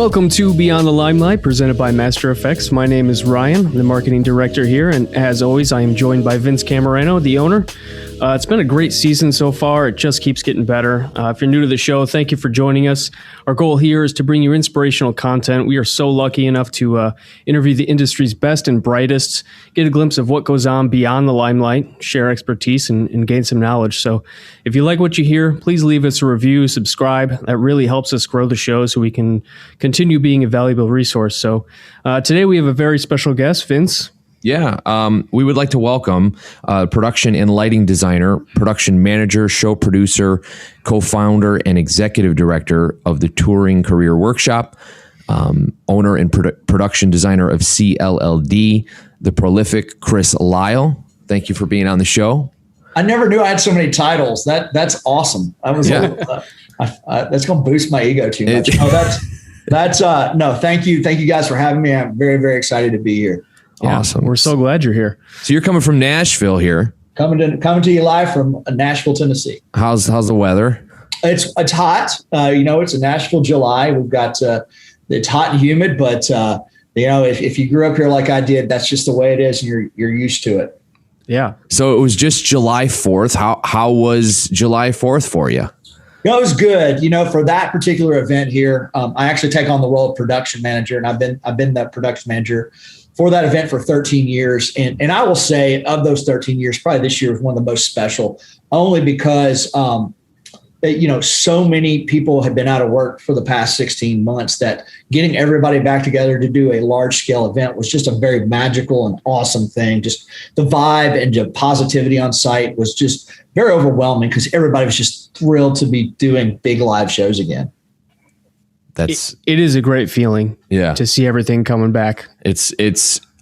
Welcome to Beyond the Limelight, presented by Master Effects. My name is Ryan, I'm the marketing director here, and as always, I am joined by Vince Camerano, the owner. It's been a great season so far. It just keeps getting better. If you're new to the show, thank you for joining us. Our goal here is to bring you inspirational content. We are so lucky enough to interview the industry's best and brightest, get a glimpse of what goes on beyond the limelight, share expertise, and gain some knowledge. So if you like what you hear, please leave us a review, subscribe. That really helps us grow the show so we can continue being a valuable resource. So today we have a very special guest, Vince. Yeah, we would like to welcome production and lighting designer, production manager, show producer, co-founder, and executive director of the Touring Career Workshop, owner and production designer of CLLD, the prolific Chris Lisle. Thank you for being on the show. I never knew I had so many titles. That's awesome. I was that's going to boost my ego too much. No, thank you. Thank you guys for having me. I'm very, very excited to be here. Yeah, awesome. We're so glad you're here. So you're coming from Nashville here. Coming to you live from Nashville, Tennessee. How's the weather? It's hot. It's a Nashville July. We've got it's hot and humid, but if you grew up here like I did, that's just the way it is, and you're used to it. Yeah. So it was just July 4th. How was July 4th for you? It was good. For that particular event here, I actually take on the role of production manager, and I've been that production manager for that event for 13 years. And I will say, of those 13 years, probably this year was one of the most special, only because, so many people have been out of work for the past 16 months that getting everybody back together to do a large scale event was just a very magical and awesome thing. Just the vibe and the positivity on site was just very overwhelming because everybody was just thrilled to be doing big live shows again. It is a great feeling, to see everything coming back. It's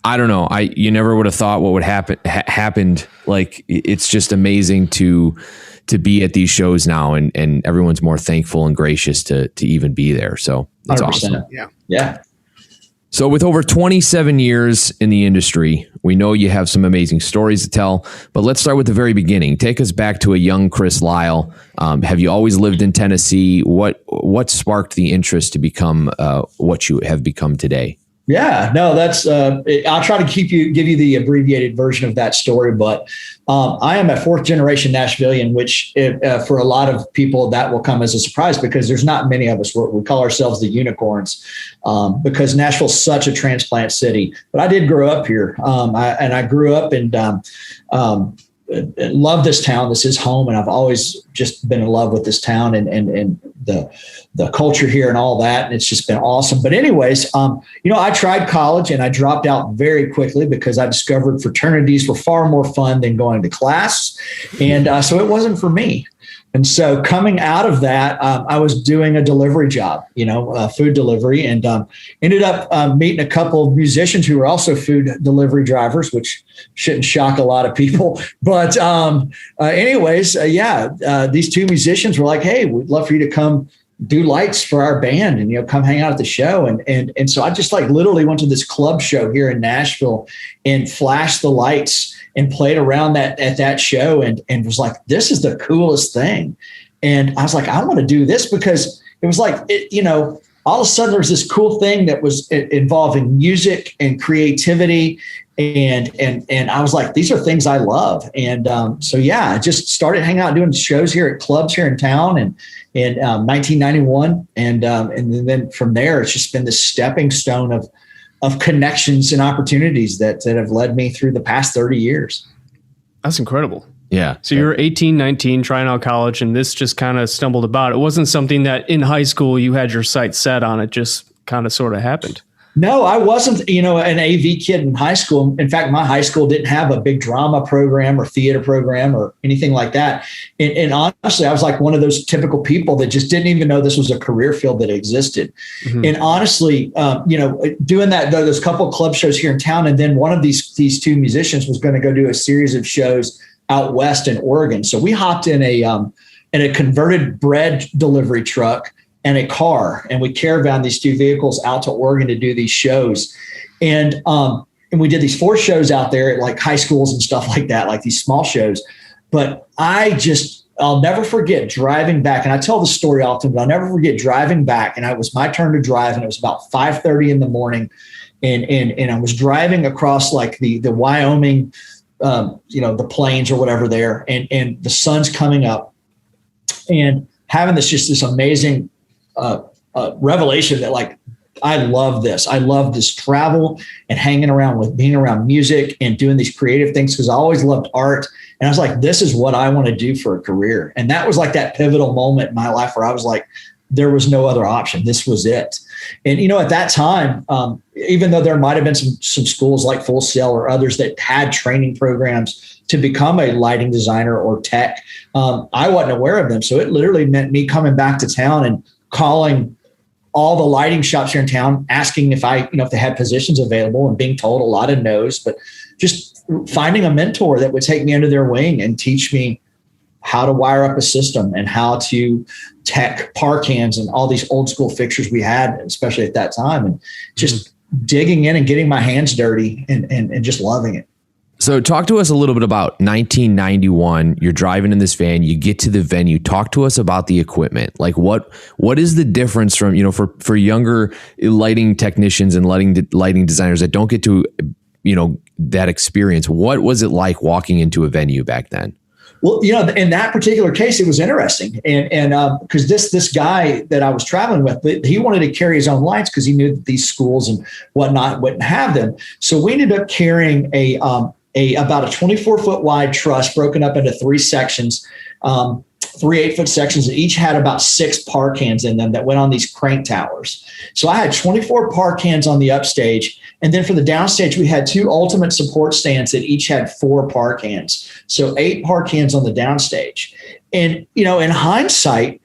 I don't know. You never would have thought what would happened. Like, it's just amazing to be at these shows now, and everyone's more thankful and gracious to even be there. So it's 100%. Awesome. Yeah. So with over 27 years in the industry, we know you have some amazing stories to tell, but let's start with the very beginning. Take us back to a young Chris Lisle. Have you always lived in Tennessee? What sparked the interest to become what you have become today? Yeah, no, that's, I'll try to give you the abbreviated version of that story, but I am a fourth generation Nashvilleian, which for a lot of people that will come as a surprise because there's not many of us. We call ourselves the unicorns because Nashville's such a transplant city, but I did grow up here. I grew up and love this town. This is home. And I've always just been in love with this town and the culture here and all that. And it's just been awesome. But anyways, I tried college and I dropped out very quickly because I discovered fraternities were far more fun than going to class. And so it wasn't for me. And so coming out of that, I was doing a delivery job, food delivery, and ended up meeting a couple of musicians who were also food delivery drivers, which shouldn't shock a lot of people. But these two musicians were like, hey, we'd love for you to come do lights for our band and, come hang out at the show. And so I just literally went to this club show here in Nashville and flashed the lights and played around at that show and was like, this is the coolest thing. And I was like, I want to do this because it was like, all of a sudden there was this cool thing that was involving music and creativity. And I was like, these are things I love. And I just started hanging out doing shows here at clubs here in town and in 1991. And then from there, it's just been this stepping stone of connections and opportunities that have led me through the past 30 years. That's incredible. Yeah. So you're 18, 19, trying out college, and this just kind of stumbled about. It wasn't something that in high school you had your sights set on. It just kind of sort of happened. No, I wasn't, an AV kid in high school. In fact, my high school didn't have a big drama program or theater program or anything like that. And honestly, I was like one of those typical people that just didn't even know this was a career field that existed. Mm-hmm. And honestly, doing those couple of club shows here in town, and then one of these two musicians was going to go do a series of shows out west in Oregon. So we hopped in a converted bread delivery truck and a car, and we caravan these two vehicles out to Oregon to do these shows. And we did these 4 shows out there at high schools and stuff like that, like these small shows. But I just I'll never forget driving back, and I tell the story often, but I'll never forget driving back, and it was my turn to drive, and it was about 5:30 in the morning, and I was driving across like the Wyoming, the plains or whatever there, and the sun's coming up, and having this amazing revelation that like, I love this. I love this travel and hanging around with being around music and doing these creative things, because I always loved art. And I was like, this is what I want to do for a career. And that was like that pivotal moment in my life where I was like, there was no other option. This was it. And, at that time, even though there might have been some schools like Full Sail or others that had training programs to become a lighting designer or tech, I wasn't aware of them. So it literally meant me coming back to town and calling all the lighting shops here in town, asking if they had positions available, and being told a lot of no's, but just finding a mentor that would take me under their wing and teach me how to wire up a system and how to tech par cans and all these old school fixtures we had, especially at that time, and just digging in and getting my hands dirty and just loving it. So talk to us a little bit about 1991. You're driving in this van, you get to the venue. Talk to us about the equipment. Like what is the difference from, for younger lighting technicians and lighting designers that don't get to, that experience? What was it like walking into a venue back then? Well, in that particular case, it was interesting. And because this guy that I was traveling with, he wanted to carry his own lights because he knew that these schools and whatnot wouldn't have them. So we ended up carrying about a 24-foot wide truss broken up into three sections, 3 8-foot sections that each had about 6 par cans in them that went on these crank towers. So I had 24 par cans on the upstage. And then for the downstage, we had 2 ultimate support stands that each had 4 par cans. So 8 par cans on the downstage. And, in hindsight,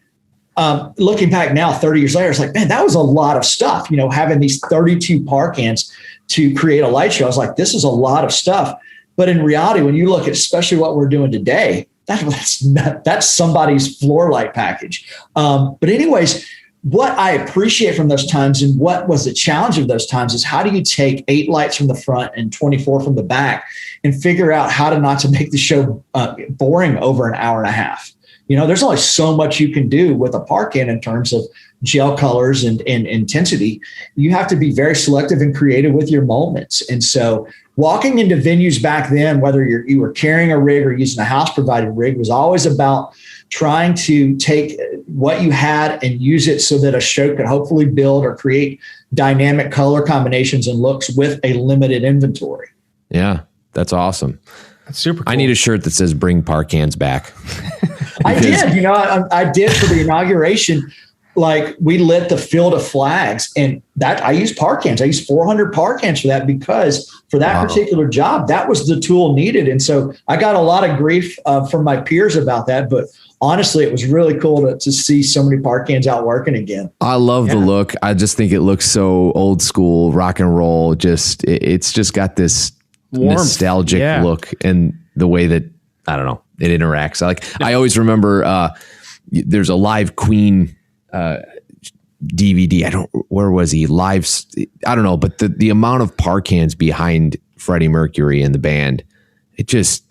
looking back now, 30 years later, it's like, man, that was a lot of stuff, having these 32 par cans to create a light show. I was like, this is a lot of stuff. But in reality, when you look at especially what we're doing today, that's somebody's floor light package. But anyways, what I appreciate from those times and what was the challenge of those times is how do you take 8 lights from the front and 24 from the back and figure out how to not to make the show boring over an hour and a half. There's only so much you can do with a par can in terms of gel colors and intensity. You have to be very selective and creative with your moments. And so walking into venues back then, whether you were carrying a rig or using a house provided rig, was always about trying to take what you had and use it so that a show could hopefully build or create dynamic color combinations and looks with a limited inventory. Yeah, that's awesome. That's super cool. I need a shirt that says "Bring par cans back." I did. I did for the inauguration. Like we lit the field of flags, and that I used par cans. I used 400 par cans for that because for that particular job, that was the tool needed. And so I got a lot of grief from my peers about that. But honestly, it was really cool to see so many par cans out working again. I love the look. I just think it looks so old school, rock and roll. It's just got this warmth, nostalgic look, and the way that, I don't know, it interacts. I always remember there's a live Queen DVD. Where was he? I don't know, but the amount of par cans behind Freddie Mercury and the band, it's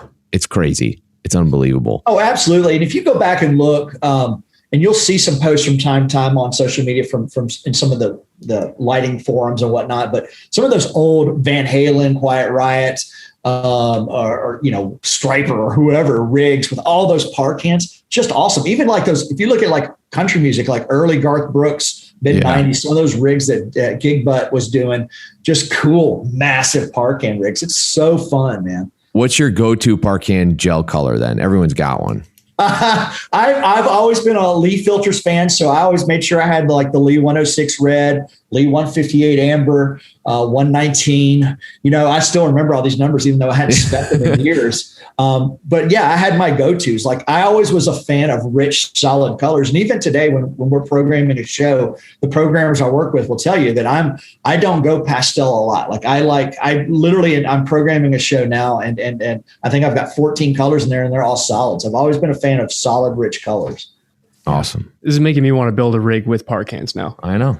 crazy. It's unbelievable. Oh, absolutely. And if you go back and look, and you'll see some posts from time to time on social media from in some of the lighting forums and whatnot, but some of those old Van Halen, Quiet Riot, or Striper or whoever rigs with all those par cans, just awesome. Even like those, if you look at like country music, like early Garth Brooks, mid 90s, some of those rigs that Gig Butt was doing, just cool, massive par can rigs. It's so fun, man. What's your go-to par can gel color then? Everyone's got one. I've always been a Lee Filters fan, so I always made sure I had like the Lee 106 red, Lee 158 amber, 119. I still remember all these numbers, even though I hadn't spent them in years. But yeah, I had my go-tos. Like I always was a fan of rich, solid colors. And even today, when we're programming a show, the programmers I work with will tell you that I don't go pastel a lot. I'm programming a show now, and I think I've got 14 colors in there, and they're all solids. I've always been a fan of solid, rich colors. Awesome. This is making me want to build a rig with par cans now. I know.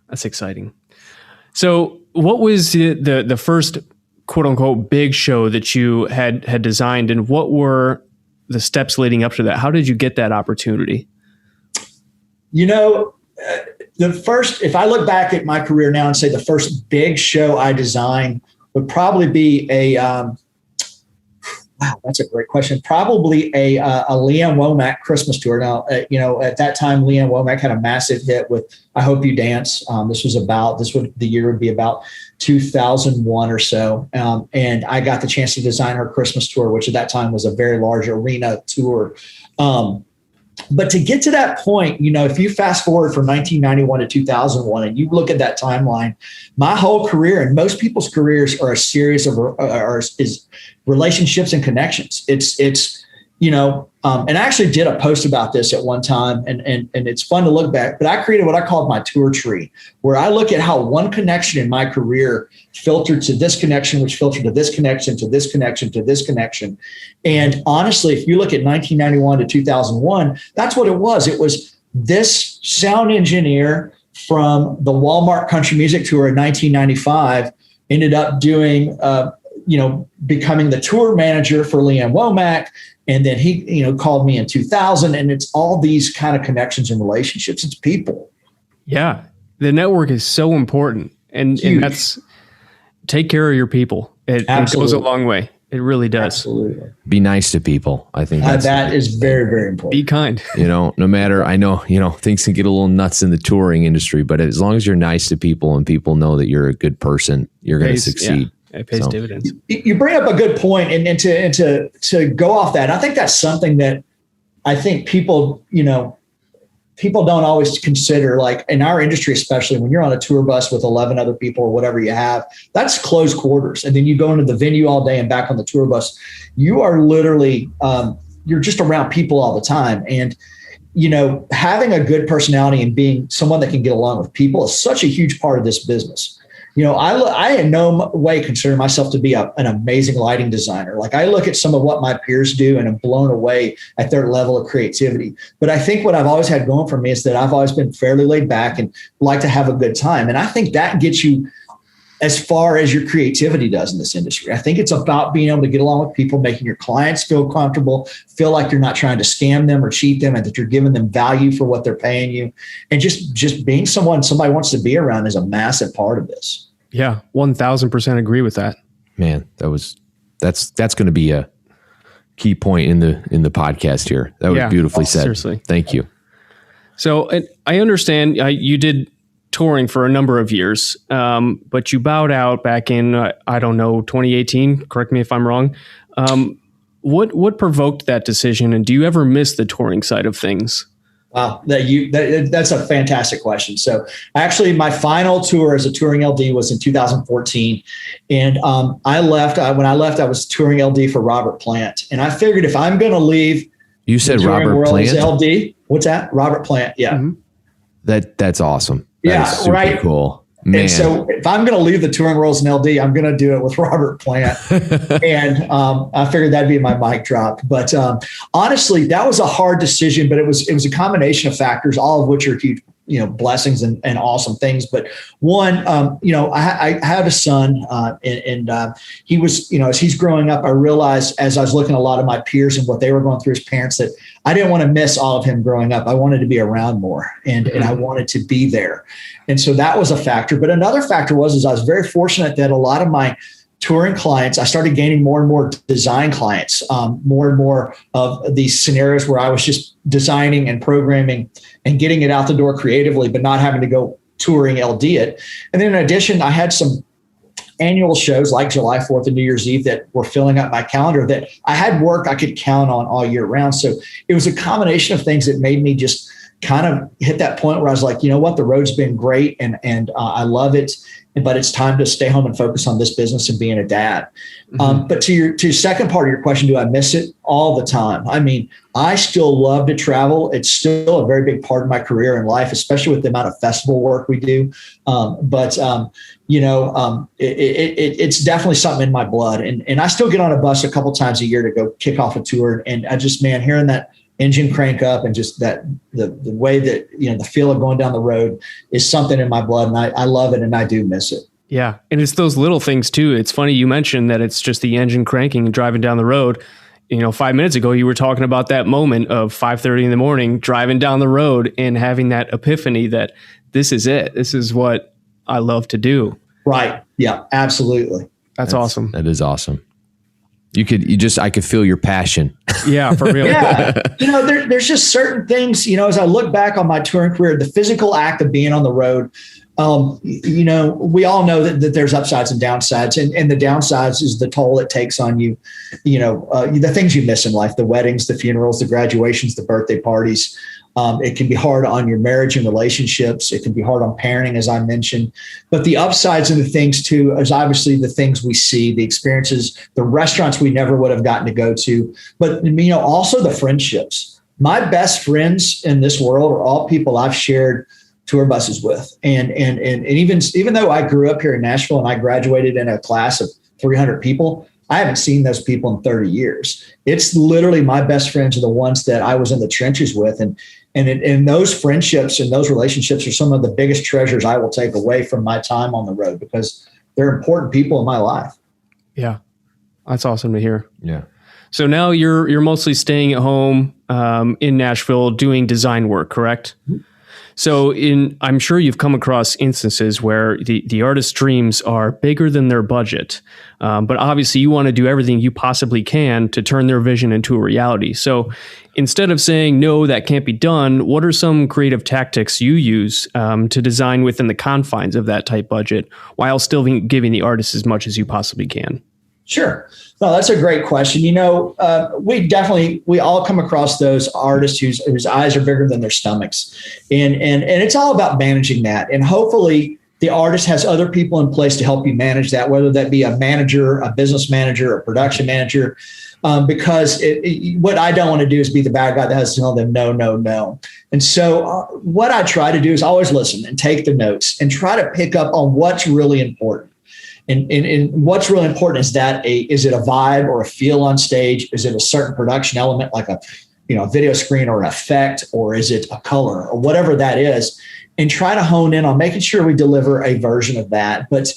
That's exciting. So what was the first quote unquote big show that you had designed, and what were the steps leading up to that? How did you get that opportunity? If I look back at my career now and say the first big show I designed would probably be wow, that's a great question. Probably a Leanne Womack Christmas tour. Now, at that time, Leanne Womack had a massive hit with "I Hope You Dance." The year would be about 2001 or so, and I got the chance to design her Christmas tour, which at that time was a very large arena tour. But to get to that point, if you fast forward from 1991 to 2001 and you look at that timeline, my whole career and most people's careers are a series of is relationships and connections. And I actually did a post about this at one time, and it's fun to look back, but I created what I called my tour tree, where I look at how one connection in my career filtered to this connection, which filtered to this connection, to this connection, to this connection. And honestly, if you look at 1991 to 2001, that's what it was. It was this sound engineer from the Walmart Country Music Tour in 1995 ended up doing, becoming the tour manager for Leanne Womack. And then he, called me in 2000, and it's all these kind of connections and relationships. It's people. Yeah. The network is so important. And that's take care of your people. It goes a long way. It really does. Absolutely. Be nice to people. I think that is very, very important. Be kind. No matter, I know, things can get a little nuts in the touring industry, but as long as you're nice to people and people know that you're a good person, you're going to succeed. Yeah. It pays dividends. You bring up a good point, and to go off that, I think that's something that I think people don't always consider, like in our industry, especially when you're on a tour bus with 11 other people or whatever you have, that's close quarters. And then you go into the venue all day and back on the tour bus, you are literally, you're just around people all the time. And, having a good personality and being someone that can get along with people is such a huge part of this business. I in no way consider myself to be an amazing lighting designer. Like I look at some of what my peers do and I'm blown away at their level of creativity. But I think what I've always had going for me is that I've always been fairly laid back and like to have a good time. And I think that gets you as far as your creativity does in this industry. I think it's about being able to get along with people, making your clients feel comfortable, feel like you're not trying to scam them or cheat them, and that you're giving them value for what they're paying you. And just being someone somebody wants to be around is a massive part of this. Yeah, 1000% agree with that. Man, that's going to be a key point in the podcast here. That was beautifully said. Seriously. Thank you. So I understand you did touring for a number of years, but you bowed out back in, 2018. Correct me if I'm wrong. What provoked that decision, and do you ever miss the touring side of things? Wow, that's a fantastic question. So actually, my final tour as a touring LD was in 2014. And I left. When I left, I was touring LD for Robert Plant. And I figured if I'm going to leave, you said Robert Plant? LD. What's that? Robert Plant. Yeah. Mm-hmm. That's awesome. That is super right. Cool. Man. And so if I'm going to leave the touring worlds in LD, I'm going to do it with Robert Plant. And I figured that'd be my mic drop. But honestly, that was a hard decision, but it was a combination of factors, all of which are huge, blessings and awesome things. But one, I have a son and he was, as he's growing up, I realized as I was looking at a lot of my peers and what they were going through as parents that I didn't want to miss all of him growing up. I wanted to be around more and I wanted to be there. And so that was a factor. But another factor was I was very fortunate that a lot of my touring clients, I started gaining more and more design clients, more and more of these scenarios where I was just designing and programming and getting it out the door creatively, but not having to go touring LD it. And then in addition, I had some annual shows like July 4th and New Year's Eve that were filling up my calendar that I had work I could count on all year round. So it was a combination of things that made me just kind of hit that point where I was like, you know what, the road's been great and I love it, but it's time to stay home and focus on this business and being a dad. Mm-hmm. But to your second part of your question, do I miss it? All the time. I mean, I still love to travel. It's still a very big part of my career and life, especially with the amount of festival work we do. It's definitely something in my blood. And I still get on a bus a couple times a year to go kick off a tour. And I just, hearing that engine crank up and just that the way that, the feel of going down the road is something in my blood. And I love it and I do miss it. Yeah. And it's those little things too. It's funny you mentioned that it's just the engine cranking and driving down the road. 5 minutes ago, you were talking about that moment of 5:30 in the morning, driving down the road and having that epiphany that this is it. This is what I love to do. Right. Yeah, absolutely. That's awesome. That is awesome. I could feel your passion. Yeah, for real. Yeah. There's just certain things, as I look back on my touring career, the physical act of being on the road, we all know that there's upsides and downsides, and the downsides is the toll it takes on you, the things you miss in life, the weddings, the funerals, the graduations, the birthday parties. It can be hard on your marriage and relationships. It can be hard on parenting, as I mentioned. But the upsides and the things, too, is obviously the things we see, the experiences, the restaurants we never would have gotten to go to. But, also the friendships. My best friends in this world are all people I've shared tour buses with. And even though I grew up here in Nashville and I graduated in a class of 300 people, I haven't seen those people in 30 years. It's literally my best friends are the ones that I was in the trenches with. And those friendships and those relationships are some of the biggest treasures I will take away from my time on the road because they're important people in my life. Yeah. That's awesome to hear. Yeah. So now you're mostly staying at home in Nashville doing design work, correct? Mm-hmm. So I'm sure you've come across instances where the artist's dreams are bigger than their budget. But obviously you want to do everything you possibly can to turn their vision into a reality. So instead of saying, no, that can't be done, what are some creative tactics you use to design within the confines of that tight budget while still giving the artist as much as you possibly can? Sure. No, that's a great question. We all come across those artists whose eyes are bigger than their stomachs. And it's all about managing that. And hopefully the artist has other people in place to help you manage that, whether that be a manager, a business manager, a production manager, because what I don't want to do is be the bad guy that has to tell them no, no, no. And so what I try to do is always listen and take the notes and try to pick up on what's really important. And what's really important is is it a vibe or a feel on stage? Is it a certain production element like a video screen or an effect, or is it a color or whatever that is? And try to hone in on making sure we deliver a version of that. But,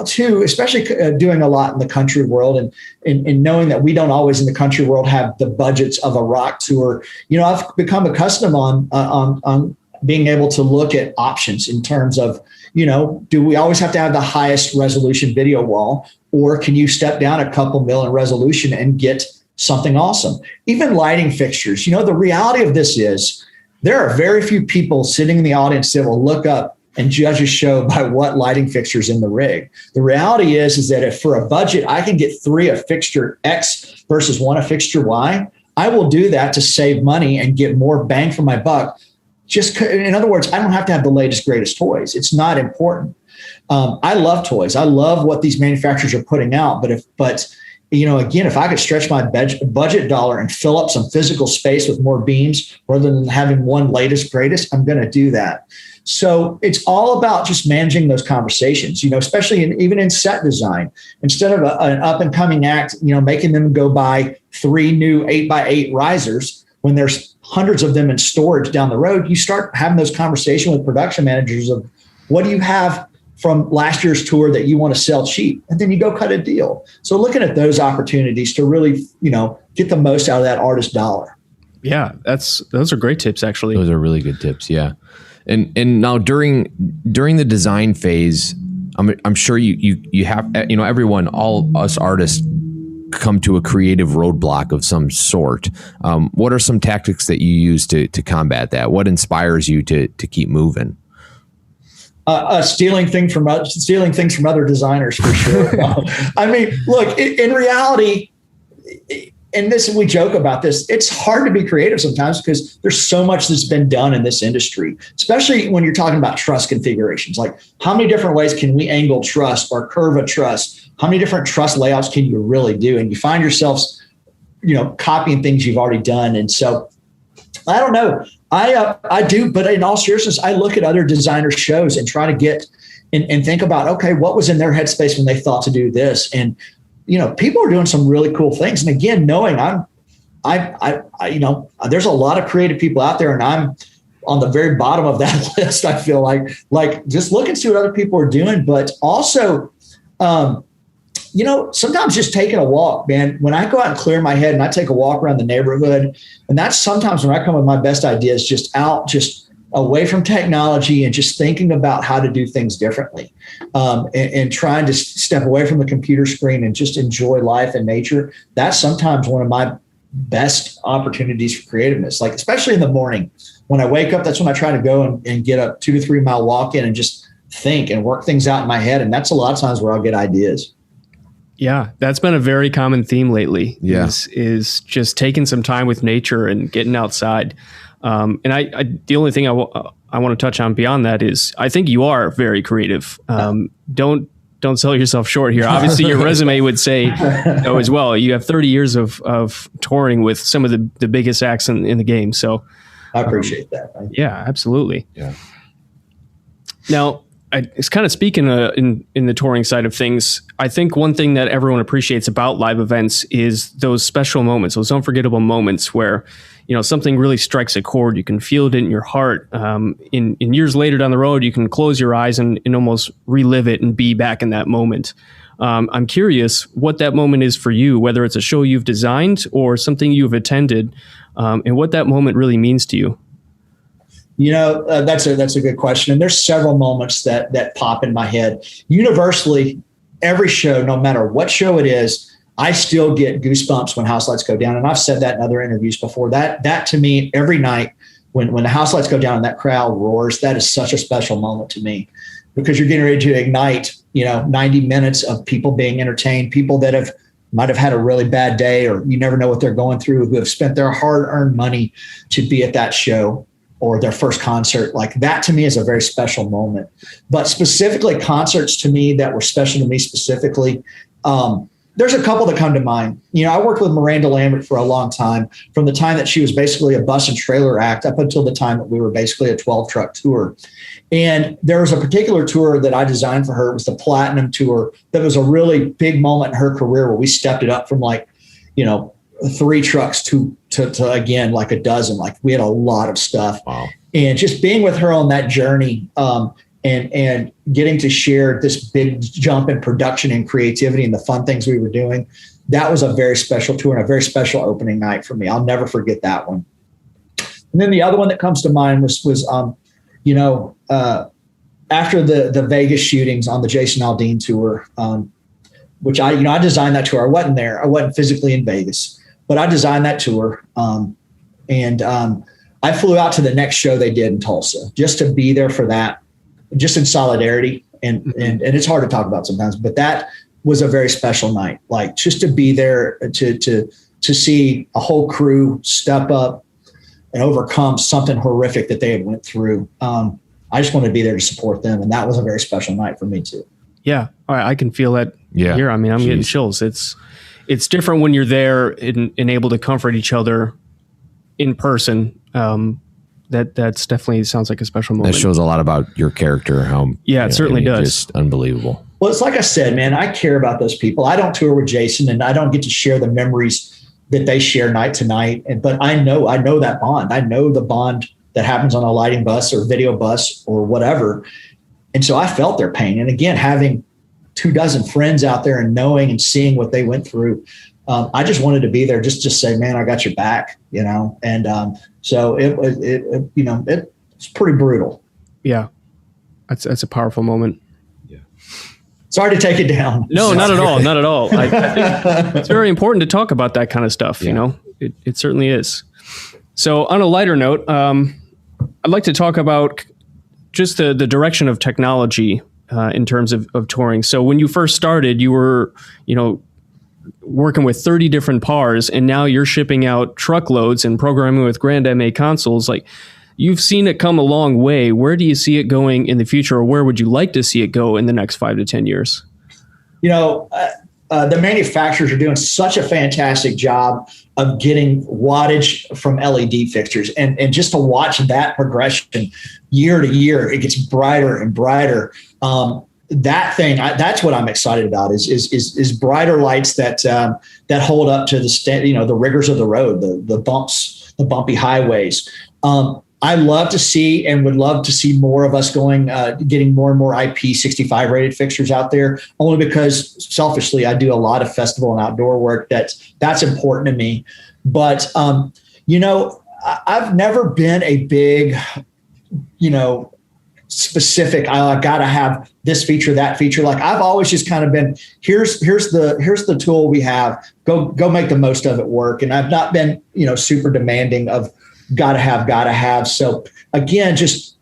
too, especially doing a lot in the country world and knowing that we don't always in the country world have the budgets of a rock tour. I've become accustomed on being able to look at options in terms of, do we always have to have the highest resolution video wall, or can you step down a couple mil in resolution and get something awesome? Even lighting fixtures. The reality of this is there are very few people sitting in the audience that will look up and judge a show by what lighting fixtures in the rig. The reality is that if for a budget, I can get 3 of fixture X versus 1 of fixture Y, I will do that to save money and get more bang for my buck. Just in other words, I don't have to have the latest, greatest toys. It's not important. I love toys. I love what these manufacturers are putting out. But if I could stretch my budget dollar and fill up some physical space with more beams rather than having one latest, greatest, I'm going to do that. So it's all about just managing those conversations, especially even in set design. Instead of an up and coming act, making them go buy 3 new 8x8 risers when there's hundreds of them in storage down the road, you start having those conversations with production managers of what do you have from last year's tour that you want to sell cheap? And then you go cut a deal. So looking at those opportunities to really, get the most out of that artist dollar. Yeah, those are great tips, actually. Those are really good tips. Yeah. And now during the design phase, I'm sure you have, everyone, all us artists come to a creative roadblock of some sort. What are some tactics that you use to combat that? What inspires you to keep moving? Stealing things from other designers, for sure. Look, in reality, and we joke about this, it's hard to be creative sometimes because there's so much that's been done in this industry, especially when you're talking about truss configurations. Like, how many different ways can we angle truss or curve a truss? How many different truss layouts can you really do? And you find yourselves, copying things you've already done. And so I don't know. I do, but in all seriousness, I look at other designers' shows and try to get and think about, okay, what was in their headspace when they thought to do this? And, people are doing some really cool things. And again, knowing there's a lot of creative people out there, and I'm on the very bottom of that list. I feel like just look and see what other people are doing, but also, Sometimes just taking a walk, man. When I go out and clear my head and I take a walk around the neighborhood, and that's sometimes when I come with my best ideas, just away from technology and just thinking about how to do things differently, and trying to step away from the computer screen and just enjoy life and nature. That's sometimes one of my best opportunities for creativeness, like especially in the morning when I wake up. That's when I try to go and get a 2 to 3 mile walk in and just think and work things out in my head. And that's a lot of times where I'll get ideas. Yeah, that's been a very common theme lately. Yeah. Is just taking some time with nature and getting outside. And I the only thing I want to touch on beyond that is I think you are very creative. Don't sell yourself short here. Obviously, your resume would say so as well. You have 30 years of touring with some of the biggest acts in the game. So I appreciate that. Yeah, absolutely. Yeah. Now, it's kind of speaking in the touring side of things. I think one thing that everyone appreciates about live events is those special moments, those unforgettable moments where, something really strikes a chord. You can feel it in your heart. In years later down the road, you can close your eyes and almost relive it and be back in that moment. I'm curious what that moment is for you, whether it's a show you've designed or something you've attended, and what that moment really means to you. That's a good question. And there's several moments that pop in my head. Universally, every show, no matter what show it is, I still get goosebumps when house lights go down. And I've said that in other interviews before. That to me, every night when the house lights go down and that crowd roars, that is such a special moment to me, because you're getting ready to ignite, 90 minutes of people being entertained, people that might have had a really bad day, or you never know what they're going through, who have spent their hard-earned money to be at that show or their first concert. Like that to me is a very special moment. But specifically concerts to me that were special to me specifically, there's a couple that come to mind. I worked with Miranda Lambert for a long time, from the time that she was basically a bus and trailer act up until the time that we were basically a 12 truck tour. And there was a particular tour that I designed for her. It was the Platinum Tour. That was a really big moment in her career where we stepped it up from 3 trucks to again, like a dozen. Like we had a lot of stuff. Wow. And just being with her on that journey, and getting to share this big jump in production and creativity and the fun things we were doing, that was a very special tour and a very special opening night for me. I'll never forget that one. And then the other one that comes to mind was after the Vegas shootings on the Jason Aldean tour, which I designed that tour. I wasn't there. I wasn't physically in Vegas, but I designed that tour. And I flew out to the next show they did in Tulsa just to be there for that, just in solidarity. And it's hard to talk about sometimes, but that was a very special night. Like just to be there to see a whole crew step up and overcome something horrific that they had went through. I just wanted to be there to support them. And that was a very special night for me too. Yeah. I can feel that here. I mean, I'm getting chills. It's different when you're there and able to comfort each other in person. That's definitely sounds like a special moment. That shows a lot about your character. It certainly does. Just unbelievable. Well, it's like I said, man, I care about those people. I don't tour with Jason and I don't get to share the memories that they share night to night. But I know that bond. I know the bond that happens on a lighting bus or video bus or whatever. And so I felt their pain. And again, having 24 friends out there and knowing and seeing what they went through, I just wanted to be there just to say, man, I got your back, And so it's pretty brutal. Yeah, that's a powerful moment. Yeah. Sorry to take it down. No, not at all. Not at all. I think it's very important to talk about that kind of stuff. Yeah. It certainly is. So on a lighter note, I'd like to talk about just the direction of technology in terms of touring. So when you first started, you were, working with 30 different PARs, and now you're shipping out truckloads and programming with Grand MA consoles. Like, you've seen it come a long way. Where do you see it going in the future, or where would you like to see it go in the next 5 to 10 years? The manufacturers are doing such a fantastic job of getting wattage from LED fixtures, and just to watch that progression year to year, it gets brighter and brighter. That's what I'm excited about is brighter lights that hold up to the rigors of the road, the bumps, the bumpy highways. I love to see and would love to see more of us getting more and more IP65 rated fixtures out there, only because selfishly, I do a lot of festival and outdoor work. That's important to me. But, I've never been a big, specific, I got to have this feature, that feature. Like I've always just kind of been, here's the tool we have, go make the most of it work. And I've not been, super demanding of gotta have. So again, just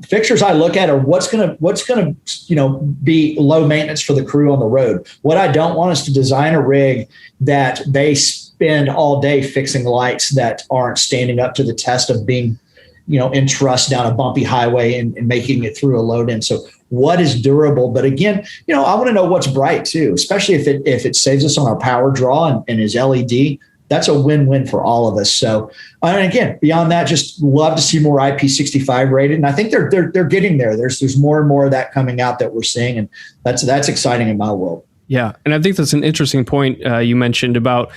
fixtures I look at are what's going to be low maintenance for the crew on the road. What I don't want is to design a rig that they spend all day fixing lights that aren't standing up to the test of being, in truss down a bumpy highway and making it through a load in. So what is durable? But again, I want to know what's bright too, especially if it saves us on our power draw and is LED. That's a win-win for all of us. So, and again, beyond that, just love to see more IP65 rated. And I think they're getting there. There's more and more of that coming out that we're seeing. And that's exciting in my world. Yeah. And I think that's an interesting point you mentioned about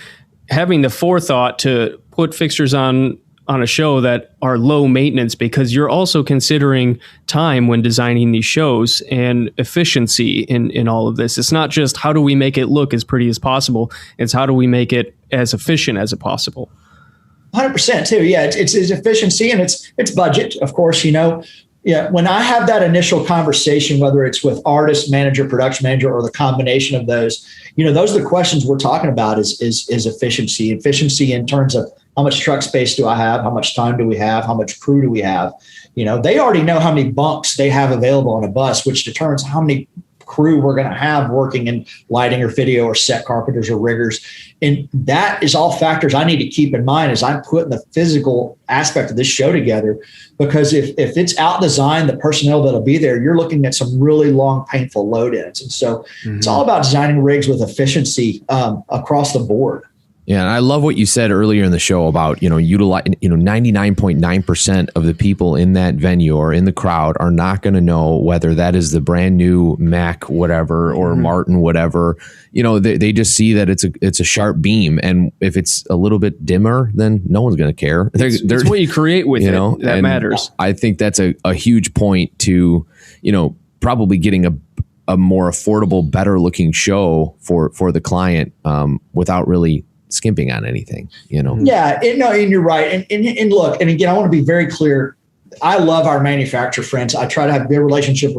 having the forethought to put fixtures on a show that are low maintenance, because you're also considering time when designing these shows and efficiency in all of this. It's not just how do we make it look as pretty as possible. It's how do we make it as efficient as possible. 100% too. Yeah. It's efficiency and it's budget, of course, Yeah, when I have that initial conversation, whether it's with artist, manager, production manager, or the combination of those, those are the questions we're talking about is efficiency. Efficiency in terms of how much truck space do I have? How much time do we have? How much crew do we have? They already know how many bunks they have available on a bus, which determines how many crew we're going to have working in lighting or video or set carpenters or riggers. And that is all factors I need to keep in mind as I'm putting the physical aspect of this show together. Because if it's out designed, the personnel that'll be there, you're looking at some really long, painful load ins. And so It's all about designing rigs with efficiency across the board. Yeah, and I love what you said earlier in the show about, utilize, 99.9% of the people in that venue or in the crowd are not going to know whether that is the brand new Mac whatever or Martin whatever. They just see that it's a sharp beam, and if it's a little bit dimmer, then no one's going to care. It's what you create with it that matters. I think that's a huge point to, probably getting a more affordable, better looking show for the client without really skimping on anything, Yeah, and you're right. And look, and again, I want to be very clear. I love our manufacturer friends. I try to have good relationships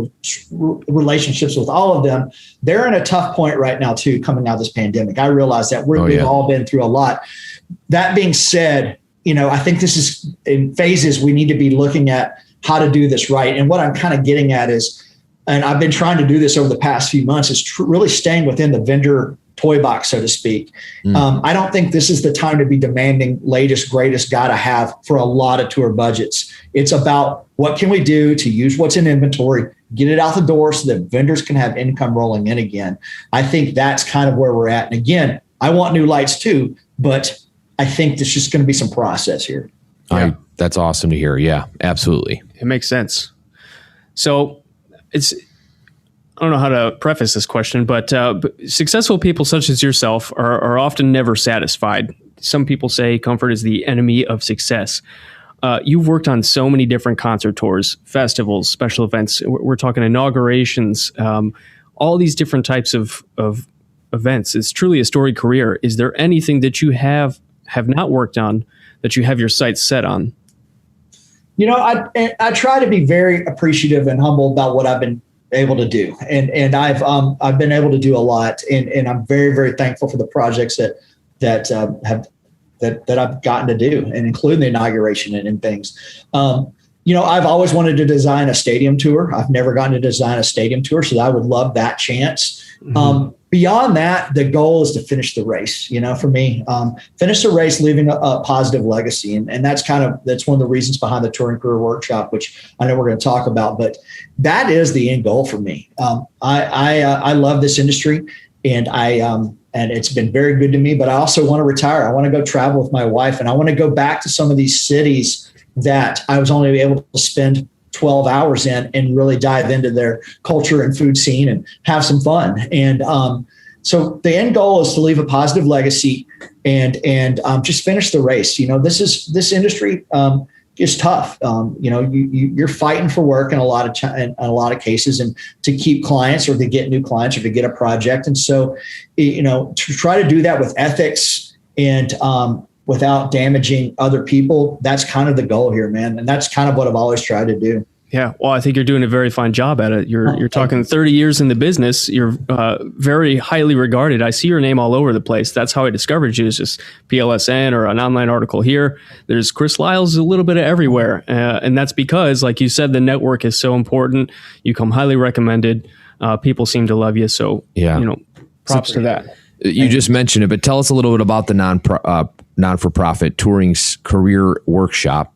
with all of them. They're in a tough point right now too, coming out of this pandemic. I realize that we've all been through a lot. That being said, I think this is in phases. We need to be looking at how to do this right. And what I'm kind of getting at is, and I've been trying to do this over the past few months, is really staying within the vendor toy box, so to speak. I don't think this is the time to be demanding latest, greatest, gotta have for a lot of tour budgets. It's about what can we do to use what's in inventory, get it out the door so that vendors can have income rolling in again. I think that's kind of where we're at. And again, I want new lights too, but I think there's just going to be some process here. Yeah. That's awesome to hear. Yeah, absolutely. It makes sense. So I don't know how to preface this question, but successful people such as yourself are often never satisfied. Some people say comfort is the enemy of success. You've worked on so many different concert tours, festivals, special events. We're talking inaugurations, all these different types of events. It's truly a storied career. Is there anything that you have not worked on that you have your sights set on? I try to be very appreciative and humble about what I've been able to do. And I've been able to do a lot. And I'm very, very thankful for the projects that I've gotten to do, and including the inauguration and things. I've always wanted to design a stadium tour. I've never gotten to design a stadium tour, so I would love that chance. Beyond that, the goal is to finish the race. For me, finish the race, leaving a positive legacy, and that's one of the reasons behind the Touring Career Workshop, which I know we're going to talk about. But that is the end goal for me. I love this industry, and and it's been very good to me. But I also want to retire. I want to go travel with my wife, and I want to go back to some of these cities that I was only able to spend 12 hours in and really dive into their culture and food scene and have some fun. And so the end goal is to leave a positive legacy and just finish the race. This industry, is tough. You're fighting for work in a lot of cases, and to keep clients or to get new clients or to get a project. And so, to try to do that with ethics and without damaging other people, that's kind of the goal here, man. And that's kind of what I've always tried to do. Yeah, well, I think you're doing a very fine job at it. You're talking 30 years in the business. You're very highly regarded. I see your name all over the place. That's how I discovered you. It's just PLSN or an online article here. There's Chris Lisle's a little bit of everywhere. And that's because, like you said, the network is so important. You come highly recommended. People seem to love you. So, props to that. You just mentioned it, but tell us a little bit about the non-for-profit Touring Career Workshop.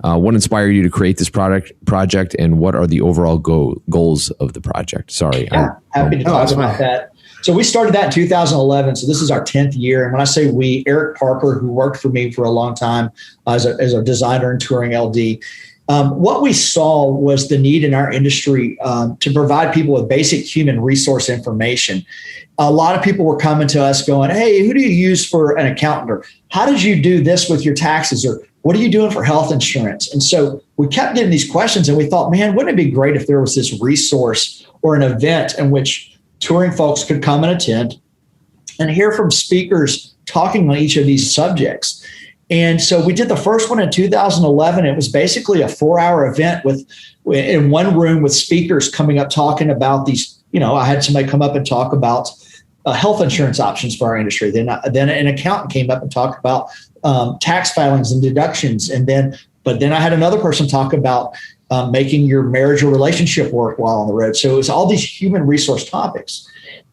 What inspired you to create this project, and what are the overall goals of the project? Sorry. Yeah, happy to talk about that. So we started that in 2011. So this is our 10th year. And when I say we, Eric Parker, who worked for me for a long time as a designer and touring LD, what we saw was the need in our industry to provide people with basic human resource information. A lot of people were coming to us going, hey, who do you use for an accountant? Or how did you do this with your taxes? Or what are you doing for health insurance? And so we kept getting these questions, and we thought, man, wouldn't it be great if there was this resource or an event in which touring folks could come and attend and hear from speakers talking on each of these subjects. And so we did the first one in 2011. It was basically a 4-hour event in one room with speakers coming up talking about these. I had somebody come up and talk about health insurance options for our industry. Then an accountant came up and talked about tax filings and deductions. But then I had another person talk about making your marriage or relationship work while on the road. So it was all these human resource topics.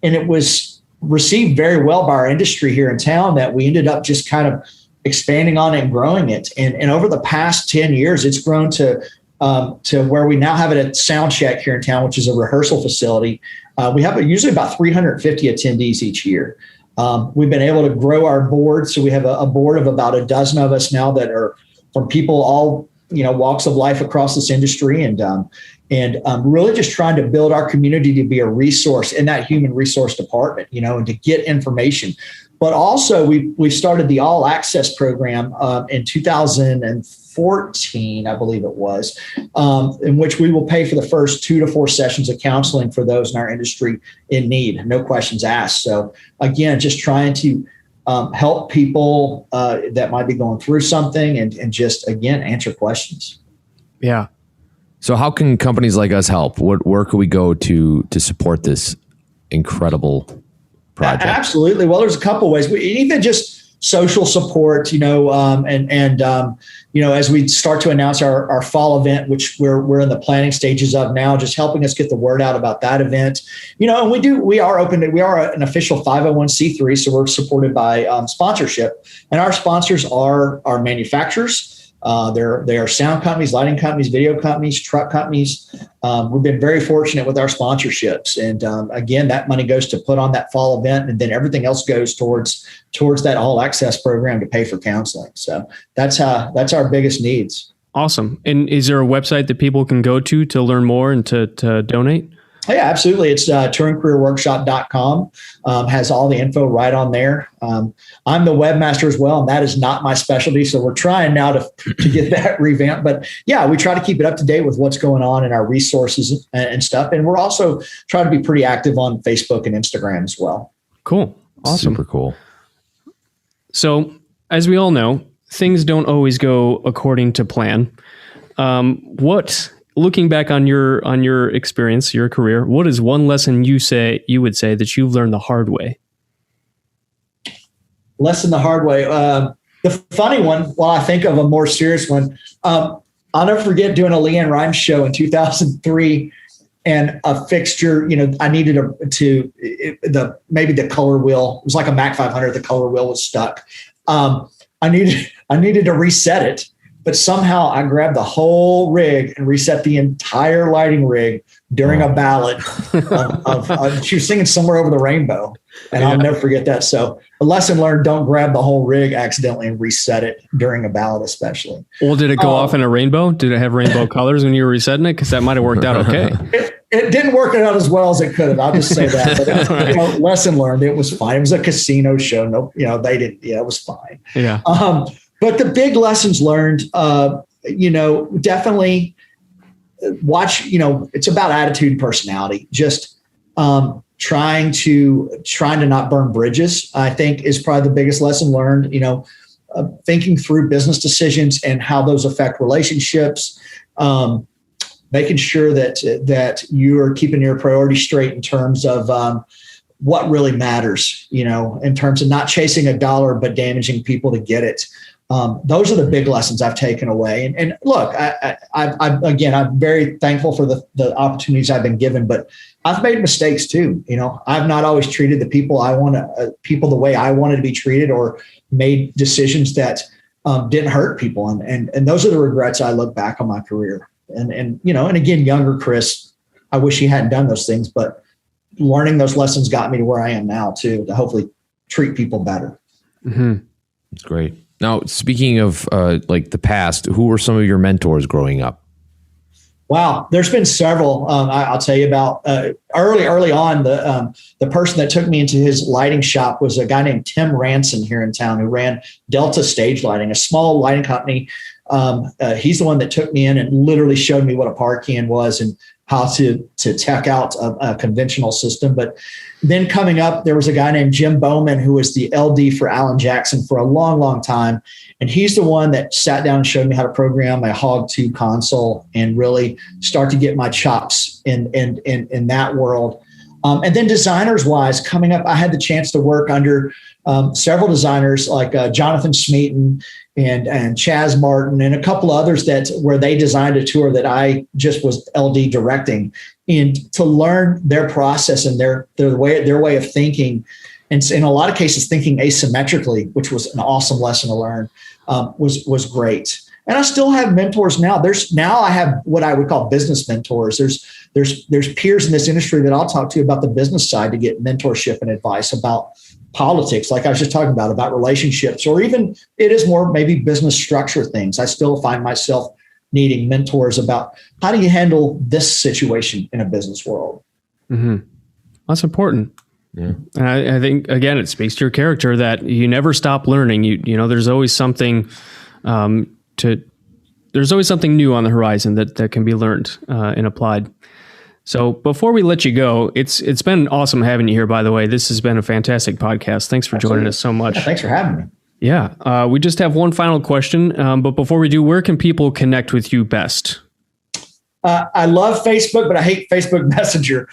And it was received very well by our industry here in town that we ended up just kind of expanding on it and growing it. And over the past 10 years, it's grown to where we now have it at Soundcheck here in town, which is a rehearsal facility. We have usually about 350 attendees each year. We've been able to grow our board. So we have a board of about a dozen of us now that are from people all, walks of life across this industry, and really just trying to build our community to be a resource in that human resource department, and to get information. But also we started the All Access program in 2014, I believe it was, in which we will pay for the first 2 to 4 sessions of counseling for those in our industry in need, no questions asked. So again, just trying to help people that might be going through something and just, again, answer questions. Yeah. So how can companies like us help? Where can we go to support this incredible project? Absolutely. Well, there's a couple ways. Even just social support, as we start to announce our fall event, which we're in the planning stages of now, just helping us get the word out about that event. And we are an official 501c3, so we're supported by sponsorship, and our sponsors are our manufacturers. They are sound companies, lighting companies, video companies, truck companies. We've been very fortunate with our sponsorships. And again, that money goes to put on that fall event, and then everything else goes towards that All Access program to pay for counseling. So that's our biggest needs. Awesome. And is there a website that people can go to learn more and to donate? Yeah, absolutely. It's touringcareerworkshop.com. Has all the info right on there. I'm the webmaster as well, and that is not my specialty. So we're trying now to get that revamped. But yeah, we try to keep it up to date with what's going on in our resources and stuff. And we're also trying to be pretty active on Facebook and Instagram as well. Cool. Awesome. Super cool. So as we all know, things don't always go according to plan. Looking back on your experience, your career, what is one lesson you would say that you've learned the hard way? Lesson the hard way. The funny one, while I think of a more serious one, I'll never forget doing a Leanne Rimes show in 2003, and a fixture. I needed maybe the color wheel. It was like a Mac 500. The color wheel was stuck. I needed to reset it. But somehow I grabbed the whole rig and reset the entire lighting rig during a ballad of she was singing Somewhere Over the Rainbow. And I'll never forget that. So a lesson learned, don't grab the whole rig accidentally and reset it during a ballad, especially. Well, did it go off in a rainbow? Did it have rainbow colors when you were resetting it? Because that might have worked out okay. It didn't work out as well as it could have. I'll just say that. But lesson learned, it was fine. It was a casino show. No, they didn't. Yeah, it was fine. Yeah. But the big lessons learned, definitely watch, it's about attitude and personality. Just trying to not burn bridges, I think, is probably the biggest lesson learned. Thinking through business decisions and how those affect relationships, making sure that you are keeping your priorities straight in terms of what really matters, in terms of not chasing a dollar, but damaging people to get it. Those are the big lessons I've taken away. And look, I'm very thankful for the opportunities I've been given, but I've made mistakes too. I've not always treated the people people the way I wanted to be treated, or made decisions that didn't hurt people. And those are the regrets I look back on my career. And again, younger Chris, I wish he hadn't done those things, but learning those lessons got me to where I am now too, to hopefully treat people better. Mm-hmm. That's great. Now, speaking of the past, who were some of your mentors growing up? Wow, there's been several. I'll tell you about early on. The person that took me into his lighting shop was a guy named Tim Ranson here in town, who ran Delta Stage Lighting, a small lighting company. He's the one that took me in and literally showed me what a par can was and how to tech out a conventional system. But then coming up, there was a guy named Jim Bowman, who was the LD for Alan Jackson for a long, long time. And he's the one that sat down and showed me how to program a Hog 2 console and really start to get my chops in that world. And then designers wise, coming up, I had the chance to work under several designers like Jonathan Smeaton and Chaz Martin and a couple others where they designed a tour that I just was LD directing, and to learn their process and their way of thinking. And in a lot of cases, thinking asymmetrically, which was an awesome lesson to learn, was great. And I still have mentors now. I have what I would call business mentors. There's peers in this industry that I'll talk to about the business side to get mentorship and advice about politics, like I was just talking about relationships, or even it is more maybe business structure things. I still find myself needing mentors about how do you handle this situation in a business world. Mm-hmm. That's important. Yeah. And I think, again, it speaks to your character that you never stop learning. There's always something there's always something new on the horizon that can be learned and applied. So before we let you go, it's been awesome having you here, by the way. This has been a fantastic podcast. Thanks for joining us so much. Yeah, thanks for having me. Yeah. We just have one final question. But before we do, where can people connect with you best? I love Facebook, but I hate Facebook Messenger.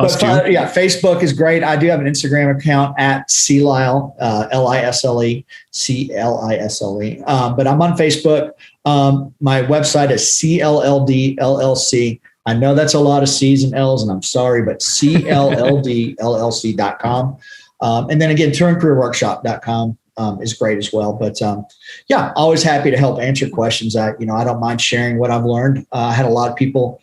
Facebook is great. I do have an Instagram account at Lisle, Lisle, Clisle. But I'm on Facebook. My website is CLLD LLC. I know that's a lot of C's and L's, and I'm sorry, but CLLDLLC.com. And then again, touringcareerworkshop.com is great as well. But always happy to help answer questions. I don't mind sharing what I've learned. I had a lot of people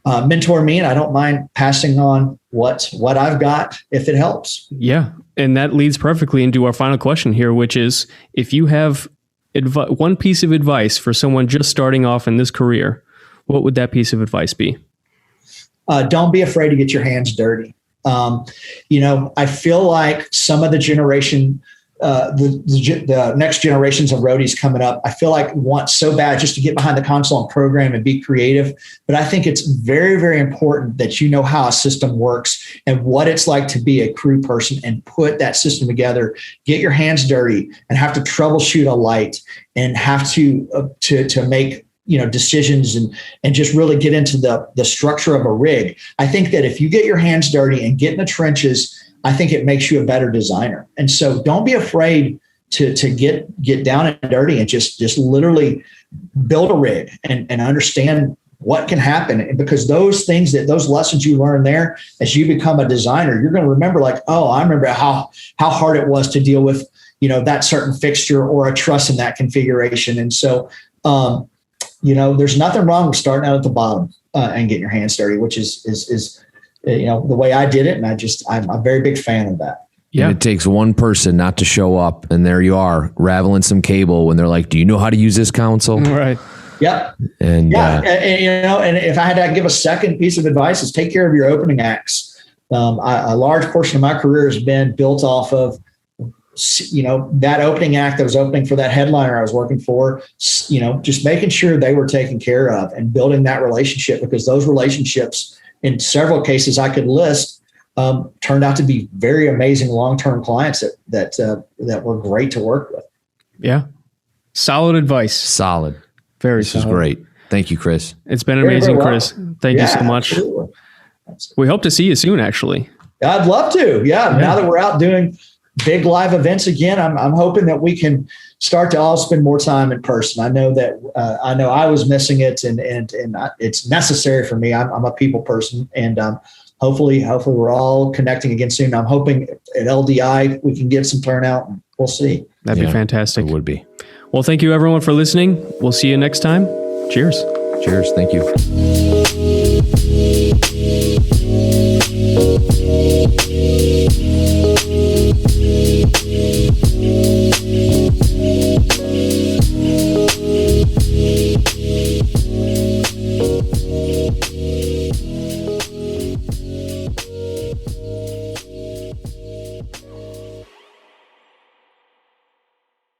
mentor me, and I don't mind passing on what I've got if it helps. Yeah. And that leads perfectly into our final question here, which is, if you have one piece of advice for someone just starting off in this career, what would that piece of advice be? Don't be afraid to get your hands dirty. I feel like some of the generation, the next generations of roadies coming up, I feel like want so bad just to get behind the console and program and be creative. But I think it's very, very important that you know how a system works and what it's like to be a crew person and put that system together, get your hands dirty and have to troubleshoot a light and have to make decisions and just really get into the structure of a rig. I think that if you get your hands dirty and get in the trenches, I think it makes you a better designer. And so don't be afraid to get down and dirty and just literally build a rig and understand what can happen. And because those lessons you learn there, as you become a designer, you're going to remember I remember how hard it was to deal with, that certain fixture or a truss in that configuration. And so, there's nothing wrong with starting out at the bottom and getting your hands dirty, which is the way I did it. And I'm a very big fan of that. Yeah. And it takes one person not to show up, and there you are raveling some cable when they're like, do you know how to use this console? Right. Yep. And if I had to give a second piece of advice, is take care of your opening acts. A large portion of my career has been built off of that opening act that was opening for that headliner I was working for, just making sure they were taken care of and building that relationship, because those relationships in several cases I could list turned out to be very amazing long-term clients that were great to work with. Yeah. Solid advice. Solid. Very This solid. is great. Thank you, Chris. It's been amazing, very Chris. Thank you so much. Absolutely. We hope to see you soon, actually. I'd love to. Yeah. Now that we're out doing big live events again, I'm hoping that we can start to all spend more time in person. I know that I was missing it, and it's necessary for me. I'm a people person, and hopefully we're all connecting again soon. I'm hoping at LDI we can get some turnout, and we'll see. That'd be fantastic. It would be. Well, thank you everyone for listening. We'll see you next time. Cheers. Cheers. Thank you.